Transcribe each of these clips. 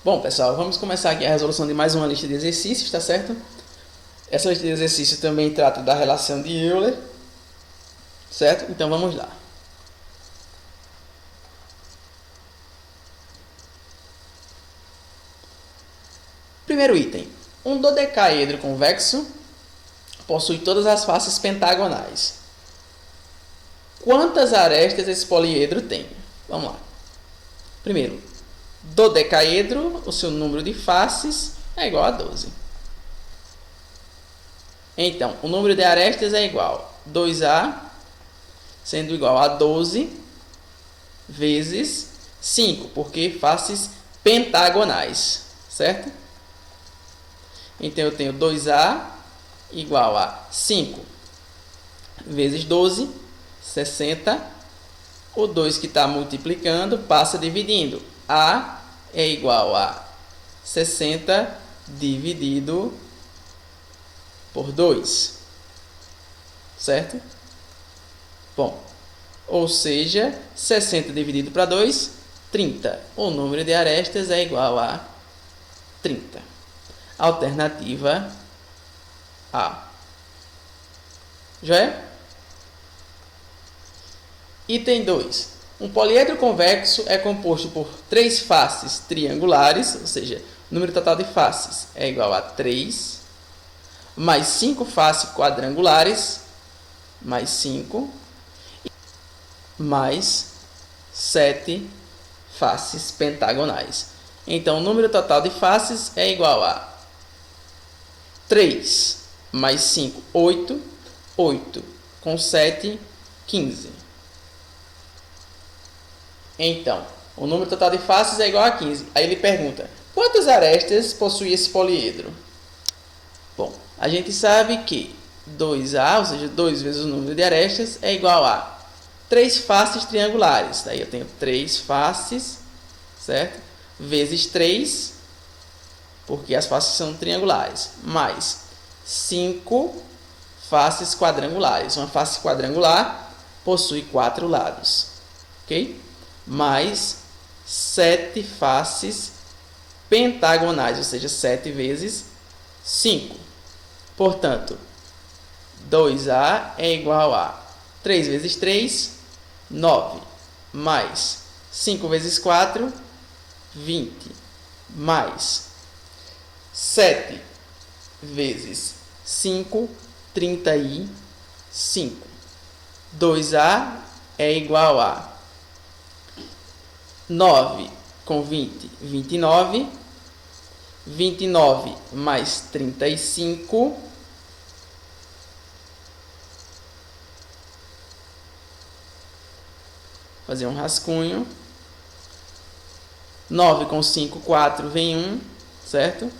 Bom, pessoal, vamos começar aqui a resolução de mais uma lista de exercícios, tá certo? Essa lista de exercícios também trata da relação de Euler, certo? Então vamos lá. Primeiro item. Um dodecaedro convexo possui todas as faces pentagonais. Quantas arestas esse poliedro tem? Vamos lá. Primeiro, dodecaedro, o seu número de faces é igual a 12. Então, o número de arestas é igual a 2A, sendo igual a 12, vezes 5, porque faces pentagonais, certo? Então, eu tenho 2A igual a 5 vezes 12, 60. O 2 que está multiplicando passa dividindo. A é igual a 60 dividido por 2. Certo? Bom, ou seja, 60 dividido para 2, 30. O número de arestas é igual a 30. Alternativa A. Joia? Item 2. Um poliedro convexo é composto por 3 faces triangulares, ou seja, o número total de faces é igual a 3, mais 5 faces quadrangulares, mais 5, mais 7 faces pentagonais. Então, o número total de faces é igual a 3 mais 5, 8, 8 com 7, 15. Então, o número total de faces é igual a 15. Aí ele pergunta, quantas arestas possui esse poliedro? Bom, a gente sabe que 2A, ou seja, 2 vezes o número de arestas, é igual a 3 faces triangulares. Daí eu tenho 3 faces, certo? Vezes 3, porque as faces são triangulares, mais 5 faces quadrangulares. Uma face quadrangular possui 4 lados, ok? Mais 7 faces pentagonais, ou seja, 7 vezes 5. Portanto, 2A é igual a 3 vezes 3, 9, mais 5 vezes 4, 20, mais 7 vezes 5, 35. 2A é igual a 9 com 20, 29. 29 mais 35. Fazer um rascunho. 9 com 5, 4, vem 1, certo?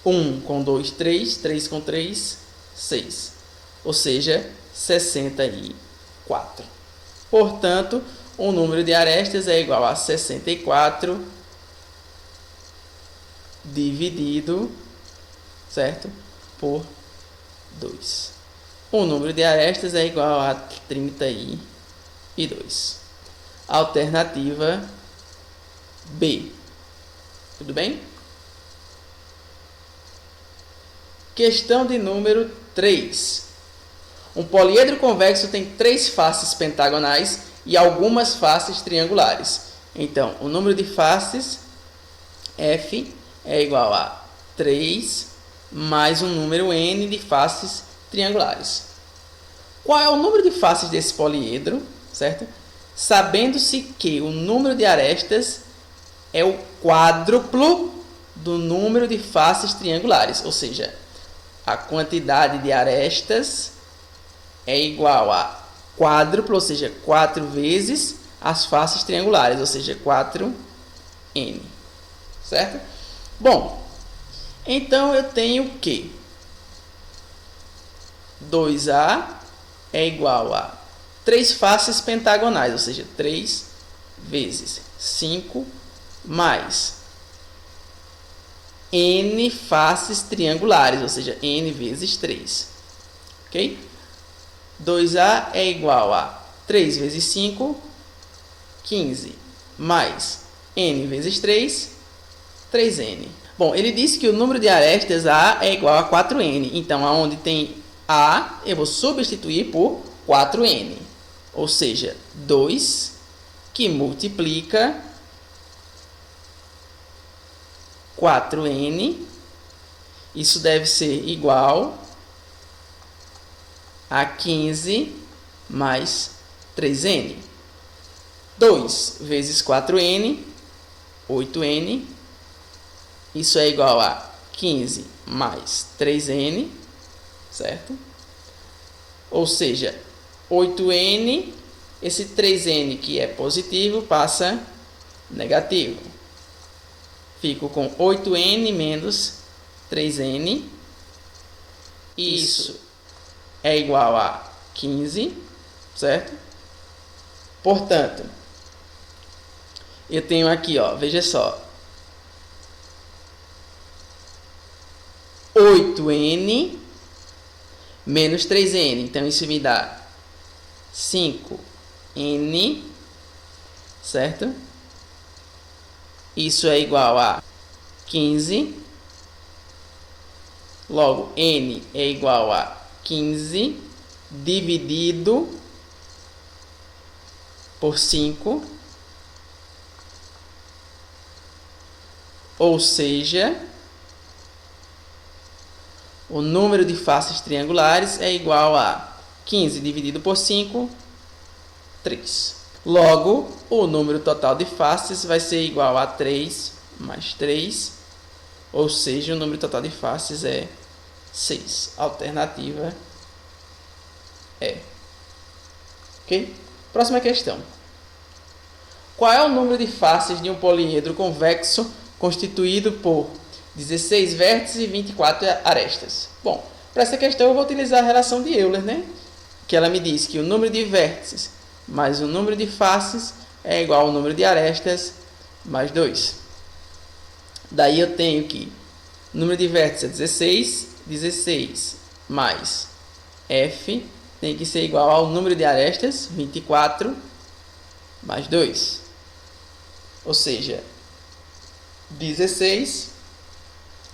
1 com 2, 3. 3 com 3, 6. Ou seja, 64. Portanto, o número de arestas é igual a 64 dividido, certo? Por 2. O número de arestas é igual a 32. Alternativa B. Tudo bem? Questão de número 3. Um poliedro convexo tem 3 faces pentagonais e algumas faces triangulares. Então, o número de faces, F, é igual a 3 mais um número N de faces triangulares. Qual é o número de faces desse poliedro, certo? Sabendo-se que o número de arestas é o quádruplo do número de faces triangulares, ou seja, a quantidade de arestas é igual a quádruplo, ou seja, 4 vezes as faces triangulares, ou seja, 4n, certo? Bom, então eu tenho que 2A é igual a 3 faces pentagonais, ou seja, 3 vezes 5 mais n faces triangulares, ou seja, n vezes 3, ok? 2A é igual a 3 vezes 5, 15, mais n vezes 3, 3n. Bom, ele disse que o número de arestas A é igual a 4n. Então, aonde tem A, eu vou substituir por 4n. Ou seja, 2 que multiplica 4n. Isso deve ser igual a 15 mais 3n. 2 vezes 4n, 8n. Isso é igual a 15 mais 3n, certo? Ou seja, 8n, esse 3n que é positivo passa negativo. Fico com 8n menos 3n. Isso é igual a 15, certo? Portanto, eu tenho aqui, ó, veja só, 8n menos 3n. Então, isso me dá 5n, certo? Isso é igual a 15. Logo, n é igual a 15 dividido por 5. Ou seja, o número de faces triangulares é igual a 15 dividido por 5, 3. Logo, o número total de faces vai ser igual a 3 mais 3, ou seja, o número total de faces é 6. Alternativa é. Ok? Próxima questão. Qual é o número de faces de um poliedro convexo constituído por 16 vértices e 24 arestas? Bom, para essa questão eu vou utilizar a relação de Euler, né? Que ela me diz que o número de vértices mais o número de faces é igual ao número de arestas mais 2. Daí eu tenho que o número de vértices é 16, 16 mais f tem que ser igual ao número de arestas, 24, mais 2. Ou seja, 16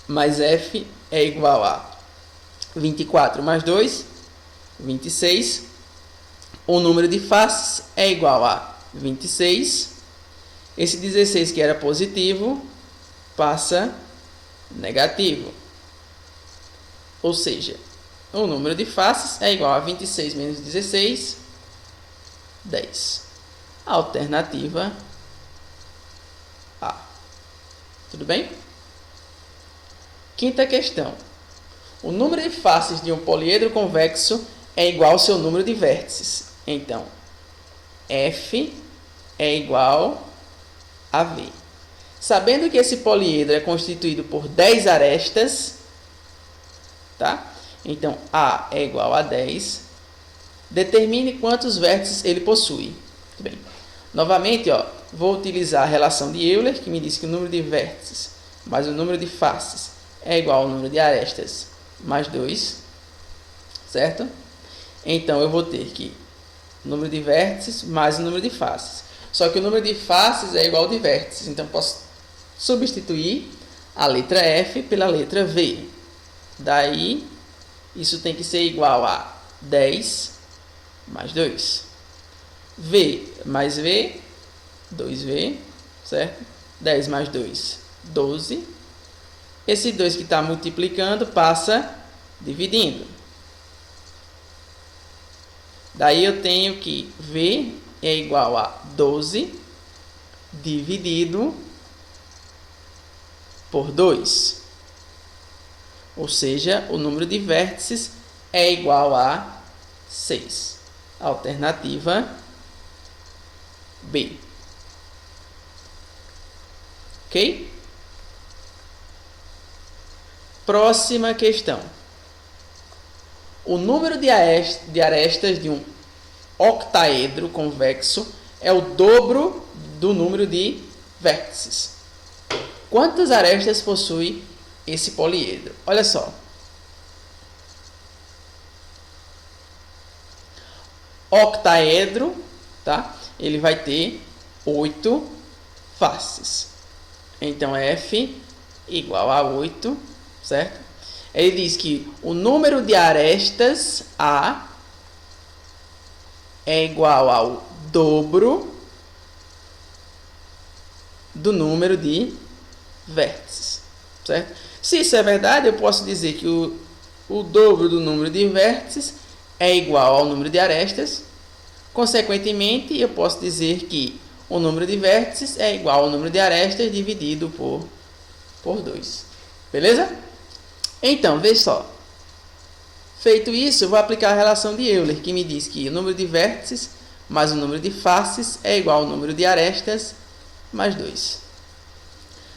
mais f é igual a 24 mais 2, 26. O número de faces é igual a 26. Esse 16 que era positivo passa negativo. Ou seja, o número de faces é igual a 26 menos 16, 10. Alternativa A. Tudo bem? Quinta questão. O número de faces de um poliedro convexo é igual ao seu número de vértices. Então, F é igual a V. Sabendo que esse poliedro é constituído por 10 arestas, tá? Então, A é igual a 10. Determine quantos vértices ele possui. Muito bem. Novamente, ó, vou utilizar a relação de Euler, que me diz que o número de vértices mais o número de faces é igual ao número de arestas mais 2, certo? Então, eu vou ter que o número de vértices mais o número de faces. Só que o número de faces é igual ao de vértices. Então, posso substituir a letra F pela letra V. Daí, isso tem que ser igual a 10 mais 2. V mais V, 2V, certo? 10 mais 2, 12. Esse 2 que está multiplicando passa dividindo. Daí eu tenho que V é igual a 12 dividido por 2. Ou seja, o número de vértices é igual a 6. Alternativa B. Ok? Próxima questão. O número de arestas de um octaedro convexo é o dobro do número de vértices. Quantas arestas possui esse poliedro? Olha só. Octaedro, tá? Ele vai ter 8 faces. Então, F igual a 8, certo? Ele diz que o número de arestas A é igual ao dobro do número de vértices, certo? Se isso é verdade, eu posso dizer que o dobro do número de vértices é igual ao número de arestas. Consequentemente, eu posso dizer que o número de vértices é igual ao número de arestas dividido por 2. Beleza? Então, veja só. Feito isso, eu vou aplicar a relação de Euler, que me diz que o número de vértices mais o número de faces é igual ao número de arestas mais 2.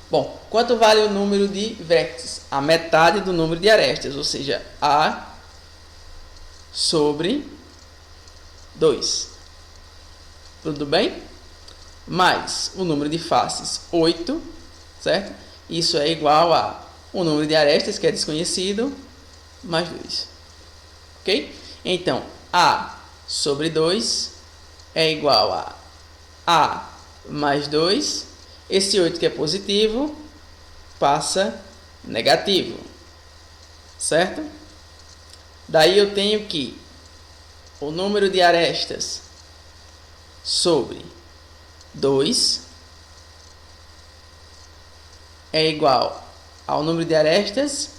Bom, quanto vale o número de vértices? A metade do número de arestas, ou seja, A sobre 2. Tudo bem? Mais o número de faces, 8, certo? Isso é igual a o número de arestas, que é desconhecido, mais 2. Ok? Então, A sobre 2 é igual a A mais 2. Esse 8 que é positivo passa negativo, certo? Daí eu tenho que o número de arestas sobre 2 é igual ao número de arestas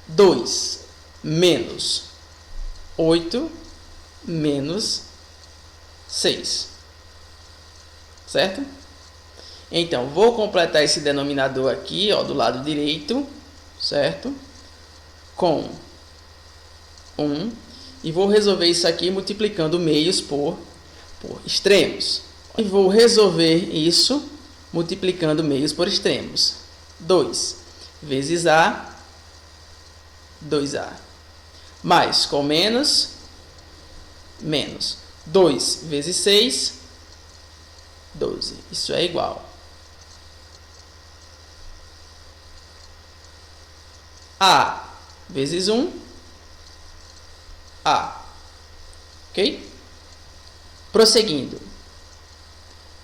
2 menos 8 menos 6, certo? Então, vou completar esse denominador aqui, ó, do lado direito, certo? Com 1. E vou resolver isso aqui multiplicando meios por extremos. E vou resolver isso multiplicando meios por extremos. 2 vezes A, 2A. Mais com menos, menos. 2 vezes 6, 12. Isso é igual A vezes 1, A. Ok? Prosseguindo.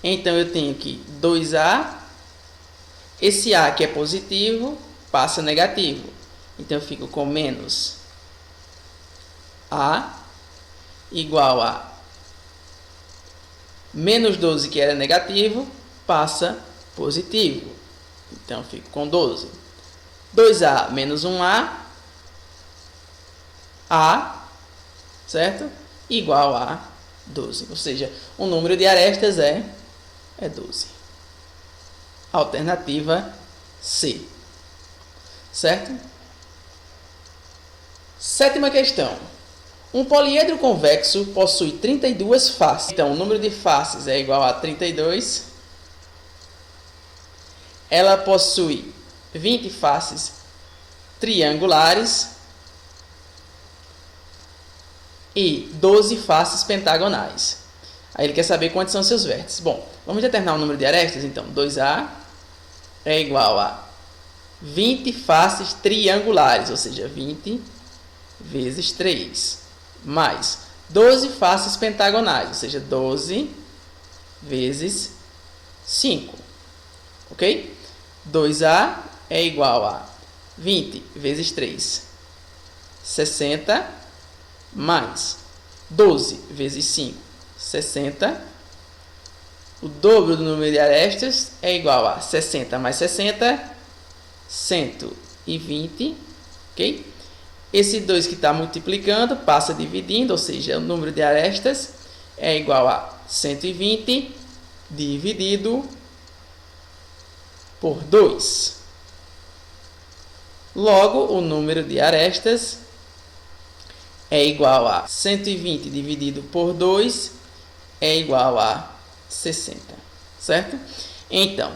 Então, eu tenho aqui 2A. Esse A que é positivo passa negativo. Então, eu fico com menos A igual a menos 12, que era negativo, passa positivo. Então, eu fico com 12. 2A menos 1A, A, certo? Igual a 12. Ou seja, o número de arestas é 12. Alternativa C. Certo? Sétima questão. Um poliedro convexo possui 32 faces. Então, o número de faces é igual a 32. Ela possui 20 faces triangulares e 12 faces pentagonais. Aí ele quer saber quantos são seus vértices. Bom, vamos determinar o número de arestas. Então, 2A é igual a 20 faces triangulares, ou seja, 20 vezes 3, mais 12 faces pentagonais, ou seja, 12 vezes 5. Ok? 2A é igual a 20 vezes 3, 60, mais 12 vezes 5, 60. O dobro do número de arestas é igual a 60 mais 60, 120. Ok? Esse 2 que está multiplicando passa dividindo, ou seja, o número de arestas é igual a 120 dividido por 2. Logo, o número de arestas é igual a 120 dividido por 2 é igual a 60, certo? Então,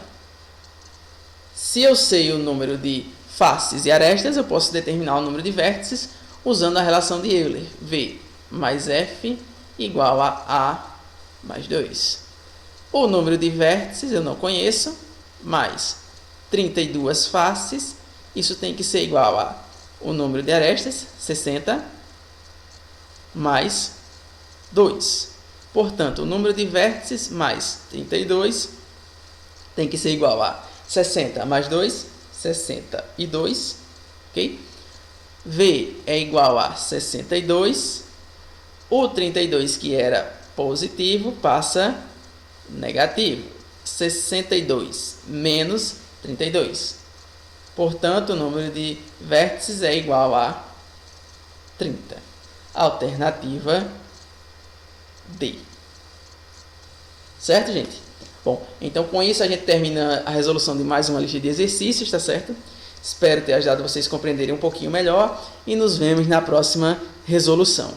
se eu sei o número de faces e arestas, eu posso determinar o número de vértices usando a relação de Euler. V mais F igual a A mais 2. O número de vértices eu não conheço, mais 32 faces, isso tem que ser igual a o número de arestas, 60, mais 2. Portanto, o número de vértices mais 32 tem que ser igual a 60 mais 2, 62, ok? V é igual a 62, o 32 que era positivo passa negativo, 62 menos 32. Portanto, o número de vértices é igual a 30. Alternativa D. Certo, gente? Bom, então com isso a gente termina a resolução de mais uma lista de exercícios, tá certo? Espero ter ajudado vocês a compreenderem um pouquinho melhor e nos vemos na próxima resolução.